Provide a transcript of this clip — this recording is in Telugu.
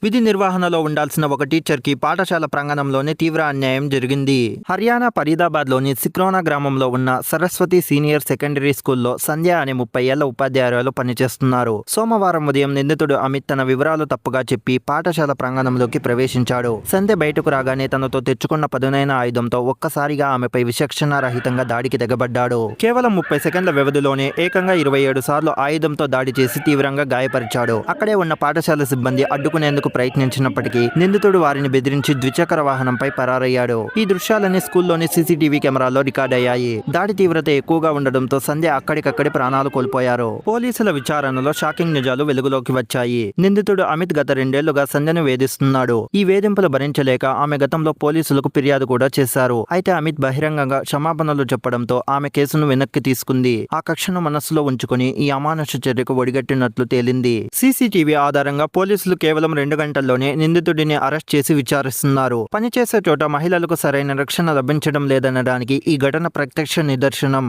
విధి నిర్వహణలో ఉండాల్సిన ఒక టీచర్కి పాఠశాల ప్రాంగణంలోనే తీవ్ర అన్యాయం జరిగింది. హర్యానా ఫరీదాబాద్లోని సిక్రోనా గ్రామంలో ఉన్న సరస్వతి సీనియర్ సెకండరీ స్కూల్లో సంధ్య అనే 30 ఏళ్ల ఉపాధ్యాయురాలు పనిచేస్తున్నారు. సోమవారం ఉదయం నిందితుడు అమిత్ తన వివరాలు తప్పుగా చెప్పి పాఠశాల ప్రాంగణంలోకి ప్రవేశించాడు. సంధ్య బయటకు రాగానే తనతో తెచ్చుకున్న పదునైన ఆయుధంతో ఒక్కసారిగా ఆమెపై విచక్షణారహితంగా దాడికి దిగబడ్డాడు. కేవలం 30 సెకండ్ల వ్యవధిలోనే ఏకంగా 27 సార్లు ఆయుధంతో దాడి చేసి తీవ్రంగా గాయపరిచాడు. అక్కడే ఉన్న పాఠశాల సిబ్బంది అడ్డుకునేందుకు ప్రయత్నించినప్పటికీ నిందితుడు వారిని బెదిరించి ద్విచక్ర వాహనంపై పరారయ్యాడు. ఈ దృశ్యాలన్నీ స్కూల్లోని సీసీటీవీ కెమెరాల్లో రికార్డయ్యాయి. దాడి తీవ్రత ఎక్కువగా ఉండడంతో సంధ్య అక్కడికక్కడే ప్రాణాలు కోల్పోయారు. పోలీసుల విచారణలో షాకింగ్ నిజాలు వెలుగులోకి వచ్చాయి. నిందితుడు అమిత్ గత 2 ఏళ్లుగా సంధ్యను వేధిస్తున్నాడు. ఈ వేధింపులు భరించలేక ఆమె గతంలో పోలీసులకు ఫిర్యాదు కూడా చేశారు. అయితే అమిత్ బహిరంగంగా క్షమాపణలు చెప్పడంతో ఆమె కేసును వెనక్కి తీసుకుంది. ఆ కక్షను మనస్సులో ఉంచుకుని ఈ అమానుష చర్యకు ఒడిగట్టినట్లు తేలింది. సీసీటీవీ ఆధారంగా పోలీసులు కేవలం 2 గంటల్లోనే నిందితుడిని అరెస్ట్ చేసి విచారిస్తున్నారు. పనిచేసే చోట మహిళలకు సరైన రక్షణ లభించడం లేదనడానికి ఈ ఘటన ప్రత్యక్ష నిదర్శనం.